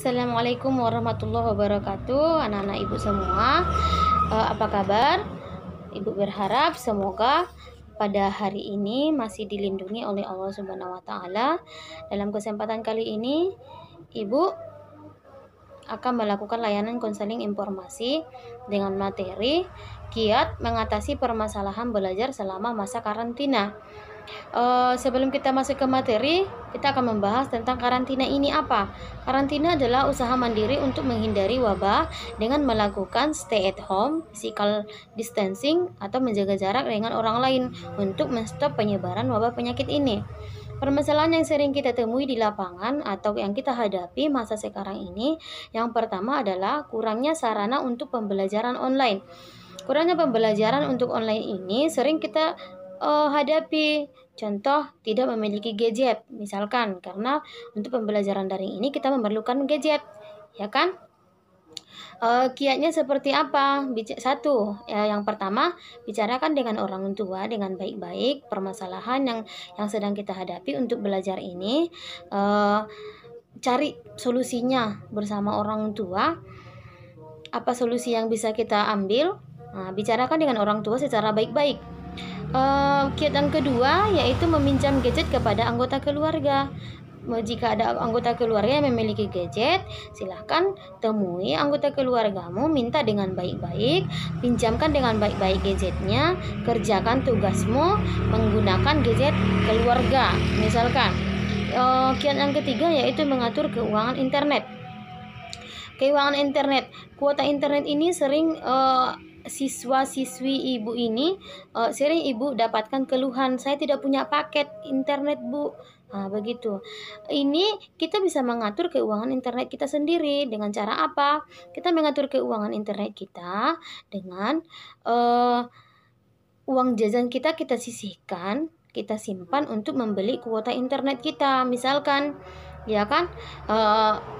Assalamualaikum warahmatullahi wabarakatuh, anak-anak ibu semua. Apa kabar? Ibu berharap semoga pada hari ini masih dilindungi oleh Allah Subhanahu wa taala. Dalam kesempatan kali ini, Ibu akan melakukan layanan konseling informasi dengan materi kiat mengatasi permasalahan belajar selama masa karantina. Sebelum kita masuk ke materi, kita akan membahas tentang karantina ini apa. Karantina adalah usaha mandiri untuk menghindari wabah dengan melakukan stay at home, physical distancing, atau menjaga jarak dengan orang lain untuk menstop penyebaran wabah penyakit ini. Permasalahan yang sering kita temui di lapangan atau yang kita hadapi masa sekarang ini, yang pertama adalah kurangnya sarana untuk pembelajaran online. Kurangnya pembelajaran untuk online ini sering kita hadapi. Contoh, tidak memiliki gadget, misalkan karena untuk pembelajaran daring ini kita memerlukan gadget, ya kan? Kiatnya seperti apa? Satu, yang pertama, bicarakan dengan orang tua dengan baik-baik permasalahan yang sedang kita hadapi untuk belajar ini. Cari solusinya bersama orang tua. Apa solusi yang bisa kita ambil? Bicarakan dengan orang tua secara baik-baik. Kiat yang kedua yaitu meminjam gadget kepada anggota keluarga. Jika ada anggota keluarga yang memiliki gadget, silahkan temui anggota keluargamu, minta dengan baik-baik, pinjamkan dengan baik-baik gadgetnya, kerjakan tugasmu menggunakan gadget keluarga. Misalkan, kiat yang ketiga yaitu mengatur keuangan internet. Keuangan internet, kuota internet ini sering siswa-siswi ibu ini sering ibu dapatkan keluhan, saya tidak punya paket internet bu. Begitu. Ini kita bisa mengatur keuangan internet kita sendiri dengan cara apa? Kita mengatur keuangan internet kita dengan uang jajan kita sisihkan, kita simpan untuk membeli kuota internet kita. Misalkan, ya kan,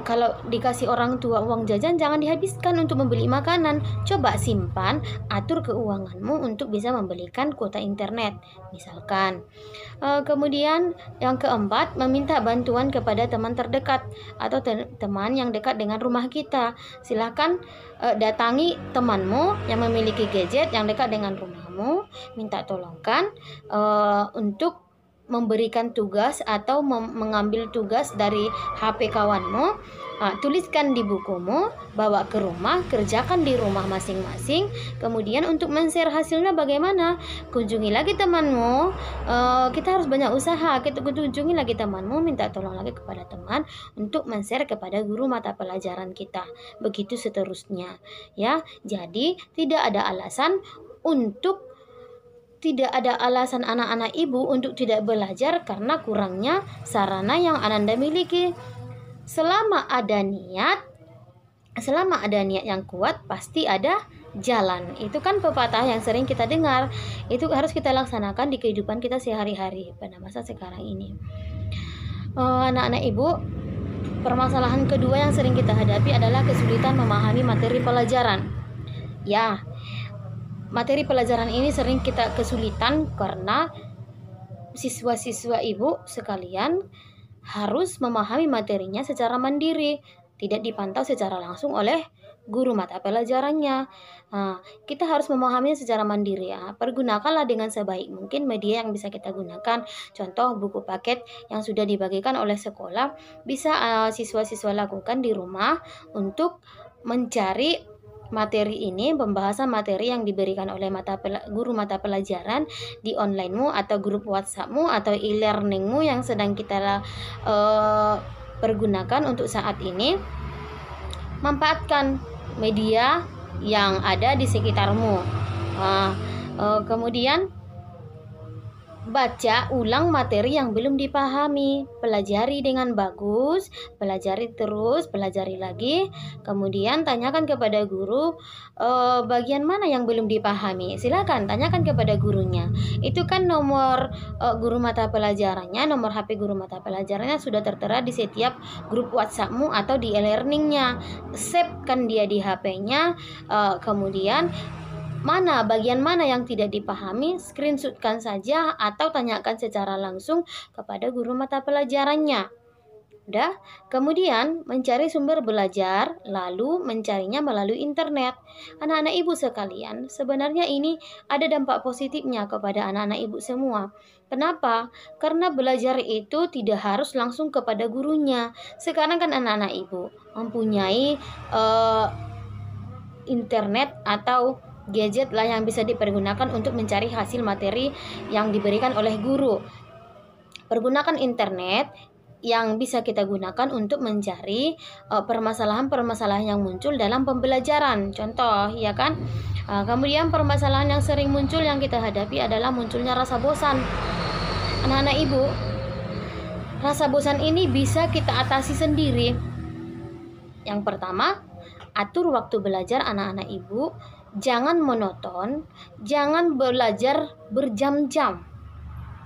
kalau dikasih orang tua uang jajan jangan dihabiskan untuk membeli makanan. Coba simpan, atur keuanganmu untuk bisa membelikan kuota internet, misalkan. Kemudian yang keempat, meminta bantuan kepada teman terdekat atau teman yang dekat dengan rumah kita. Silahkan datangi temanmu yang memiliki gadget yang dekat dengan rumahmu, minta tolongkan untuk memberikan tugas atau mengambil tugas dari HP kawanmu. Tuliskan di bukumu, bawa ke rumah, kerjakan di rumah masing-masing. Kemudian untuk men-share hasilnya bagaimana? Kunjungi lagi temanmu. Kita harus banyak usaha. Kita kunjungi lagi temanmu, minta tolong lagi kepada teman untuk men-share kepada guru mata pelajaran kita. Begitu seterusnya, ya. Jadi tidak ada alasan anak-anak ibu untuk tidak belajar karena kurangnya sarana yang Ananda miliki. Selama ada niat yang kuat, pasti ada jalan. Itu kan pepatah yang sering kita dengar. Itu harus kita laksanakan di kehidupan kita sehari-hari pada masa sekarang ini. Anak-anak ibu, permasalahan kedua yang sering kita hadapi adalah kesulitan memahami materi pelajaran. Ya, materi pelajaran ini sering kita kesulitan karena siswa-siswa ibu sekalian harus memahami materinya secara mandiri, tidak dipantau secara langsung oleh guru mata pelajarannya. Kita harus memahaminya secara mandiri, ya. Pergunakanlah dengan sebaik mungkin media yang bisa kita gunakan. Contoh, buku paket yang sudah dibagikan oleh sekolah bisa siswa-siswa lakukan di rumah untuk mencari materi ini, pembahasan materi yang diberikan oleh guru mata pelajaran di onlinemu atau grup WhatsAppmu atau e-learningmu yang sedang kita pergunakan untuk saat ini. Manfaatkan media yang ada di sekitarmu. Kemudian baca ulang materi yang belum dipahami, pelajari dengan bagus, pelajari terus, pelajari lagi, kemudian tanyakan kepada guru bagian mana yang belum dipahami. Silakan tanyakan kepada gurunya. Itu kan nomor guru mata pelajarannya, nomor HP guru mata pelajarannya sudah tertera di setiap grup WhatsAppmu atau di e-learningnya. Save kan dia di HP-nya, kemudian bagian mana yang tidak dipahami, screenshotkan saja atau tanyakan secara langsung kepada guru mata pelajarannya. Udah, kemudian mencari sumber belajar, lalu mencarinya melalui internet. Anak-anak ibu sekalian, sebenarnya ini ada dampak positifnya kepada anak-anak ibu semua. Kenapa? Karena belajar itu tidak harus langsung kepada gurunya. Sekarang kan anak-anak ibu mempunyai internet atau gadget lah yang bisa dipergunakan untuk mencari hasil materi yang diberikan oleh guru. Pergunakan internet yang bisa kita gunakan untuk mencari permasalahan-permasalahan yang muncul dalam pembelajaran. Contoh, ya kan? Kemudian permasalahan yang sering muncul yang kita hadapi adalah munculnya rasa bosan. Anak-anak ibu, rasa bosan ini bisa kita atasi sendiri. Yang pertama, atur waktu belajar anak-anak ibu. Jangan monoton, jangan belajar berjam-jam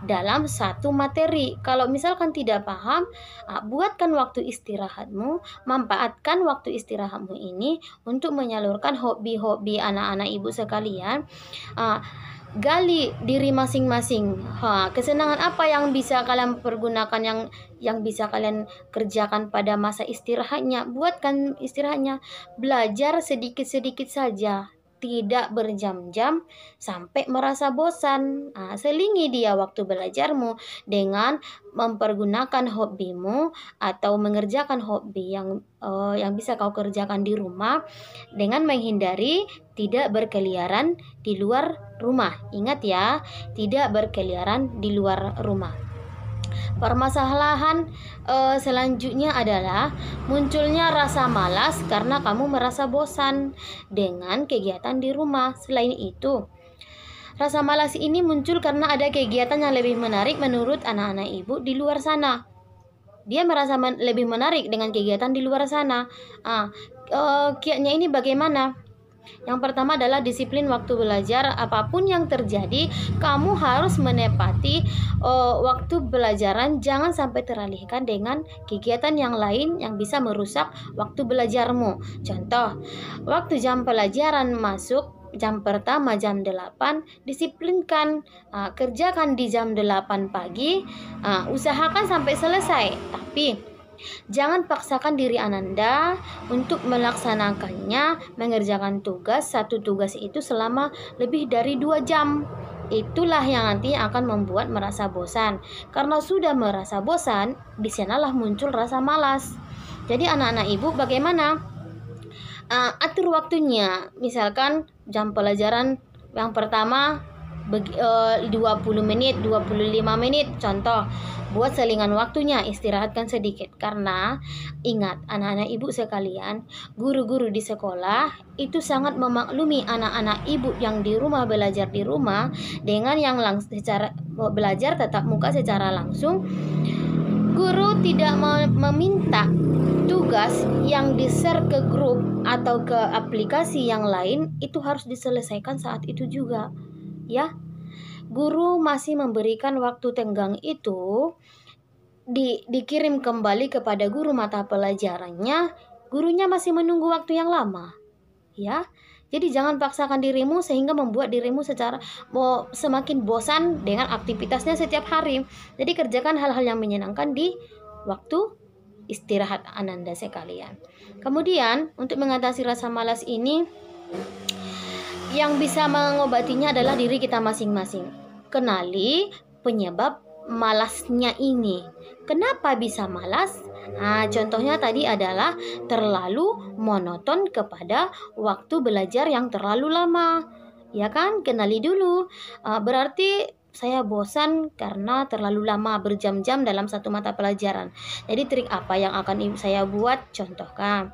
dalam satu materi. Kalau misalkan tidak paham, buatkan waktu istirahatmu, manfaatkan waktu istirahatmu ini untuk menyalurkan hobi-hobi anak-anak ibu sekalian. Gali diri masing-masing. Kesenangan apa yang bisa kalian pergunakan, yang bisa kalian kerjakan pada masa istirahatnya. Buatkan istirahatnya, belajar sedikit-sedikit saja, tidak berjam-jam sampai merasa bosan. Selingi dia waktu belajarmu dengan mempergunakan hobimu atau mengerjakan hobi yang bisa kau kerjakan di rumah dengan menghindari tidak berkeliaran di luar rumah. Ingat ya, tidak berkeliaran di luar rumah. Permasalahan selanjutnya adalah munculnya rasa malas karena kamu merasa bosan dengan kegiatan di rumah. Selain itu, rasa malas ini muncul karena ada kegiatan yang lebih menarik menurut anak-anak ibu di luar sana. Dia merasa lebih menarik dengan kegiatan di luar sana. Kiatnya ini bagaimana? Yang pertama adalah disiplin waktu belajar. Apapun yang terjadi, kamu harus menepati waktu belajaran. Jangan sampai teralihkan dengan kegiatan yang lain yang bisa merusak waktu belajarmu. Contoh, waktu jam pelajaran masuk jam pertama jam 8, disiplinkan, kerjakan di jam 8 pagi, usahakan sampai selesai. Tapi jangan paksakan diri Ananda untuk melaksanakannya, mengerjakan satu tugas itu selama lebih dari 2 jam. Itulah yang nantinya akan membuat merasa bosan. Karena sudah merasa bosan, di sanalah muncul rasa malas. Jadi anak-anak ibu bagaimana? Atur waktunya. Misalkan jam pelajaran yang pertama 20 menit, 25 menit, contoh. Buat selingan waktunya, istirahatkan sedikit. Karena ingat anak-anak ibu sekalian, guru-guru di sekolah itu sangat memaklumi anak-anak ibu yang di rumah belajar di rumah dengan yang secara belajar tatap muka secara langsung. Guru tidak meminta tugas yang di-share ke grup atau ke aplikasi yang lain itu harus diselesaikan saat itu juga. Ya, guru masih memberikan waktu tenggang itu dikirim kembali kepada guru mata pelajarannya. Gurunya masih menunggu waktu yang lama, ya. Jadi jangan paksakan dirimu sehingga membuat dirimu semakin bosan dengan aktivitasnya setiap hari. Jadi kerjakan hal-hal yang menyenangkan di waktu istirahat Ananda sekalian. Kemudian untuk mengatasi rasa malas ini, yang bisa mengobatinya adalah diri kita masing-masing. Kenali penyebab malasnya ini. Kenapa bisa malas? Contohnya tadi adalah terlalu monoton kepada waktu belajar yang terlalu lama. Ya kan? Kenali dulu. Berarti saya bosan karena terlalu lama berjam-jam dalam satu mata pelajaran. Jadi trik apa yang akan saya buat? Contohkan.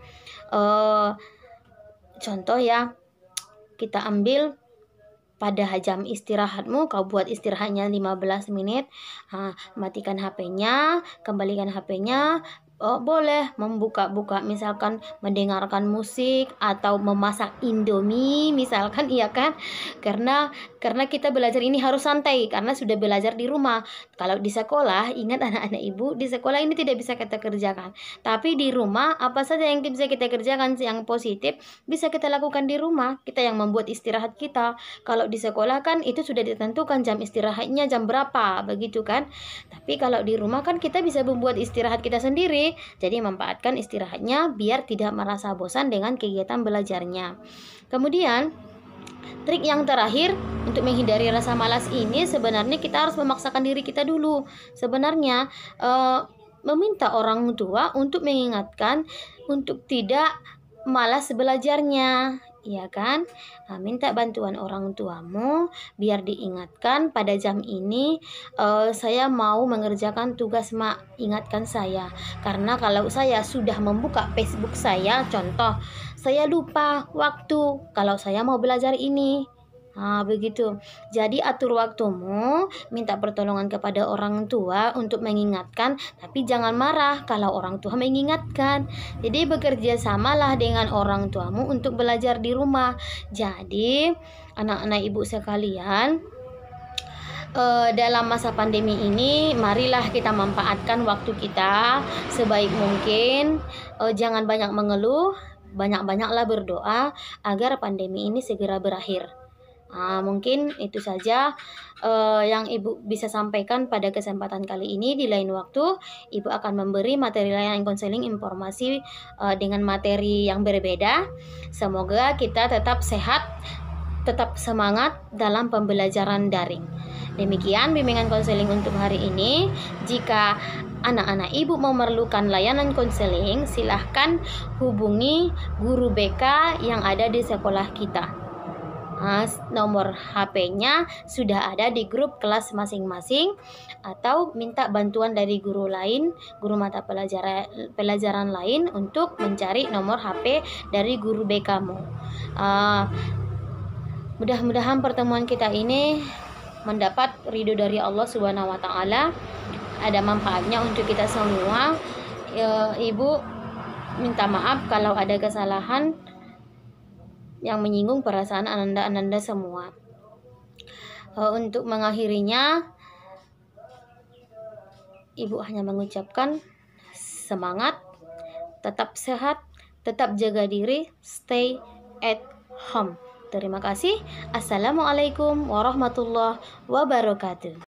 Contoh ya. Kita ambil pada jam istirahatmu, kau buat istirahatnya 15 menit, matikan HP-nya, kembalikan HP-nya, boleh membuka-buka, misalkan mendengarkan musik atau memasak Indomie misalkan, iya kan? Karena kita belajar ini harus santai karena sudah belajar di rumah. Kalau di sekolah, ingat anak-anak ibu, di sekolah ini tidak bisa kita kerjakan. Tapi di rumah apa saja yang bisa kita kerjakan yang positif bisa kita lakukan di rumah. Kita yang membuat istirahat kita. Kalau di sekolah kan itu sudah ditentukan jam istirahatnya jam berapa, begitu kan? Tapi kalau di rumah kan kita bisa membuat istirahat kita sendiri. sendiri. Jadi manfaatkan istirahatnya biar tidak merasa bosan dengan kegiatan belajarnya. Kemudian trik yang terakhir untuk menghindari rasa malas ini, sebenarnya kita harus memaksakan diri kita dulu. Sebenarnya meminta orang tua untuk mengingatkan untuk tidak malas belajarnya, ya kan? Nah, minta bantuan orang tuamu biar diingatkan pada jam ini saya mau mengerjakan tugas, Mak, ingatkan saya. Karena kalau saya sudah membuka Facebook saya, contoh, saya lupa waktu kalau saya mau belajar ini. Nah, begitu. Jadi atur waktumu, minta pertolongan kepada orang tua untuk mengingatkan, tapi jangan marah kalau orang tua mengingatkan. Jadi bekerja samalah dengan orang tuamu untuk belajar di rumah. Jadi anak-anak ibu sekalian, dalam masa pandemi ini marilah kita manfaatkan waktu kita sebaik mungkin. Jangan banyak mengeluh, banyak-banyaklah berdoa agar pandemi ini segera berakhir. Mungkin itu saja yang Ibu bisa sampaikan pada kesempatan kali ini. Di lain waktu Ibu akan memberi materi layanan konseling informasi dengan materi yang berbeda. Semoga kita tetap sehat, tetap semangat dalam pembelajaran daring. Demikian bimbingan konseling untuk hari ini. Jika anak-anak ibu memerlukan layanan konseling, silahkan hubungi guru BK yang ada di sekolah kita. Nomor HP-nya sudah ada di grup kelas masing-masing, atau minta bantuan dari guru lain, guru mata pelajaran lain untuk mencari nomor HP dari guru BK-mu. Mudah-mudahan pertemuan kita ini mendapat ridho dari Allah Subhanahu wa taala, ada manfaatnya untuk kita semua. Ibu minta maaf kalau ada kesalahan yang menyinggung perasaan Ananda semua. Untuk mengakhirinya, Ibu hanya mengucapkan semangat, tetap sehat, tetap jaga diri, stay at home. Terima kasih. Assalamualaikum warahmatullahi wabarakatuh.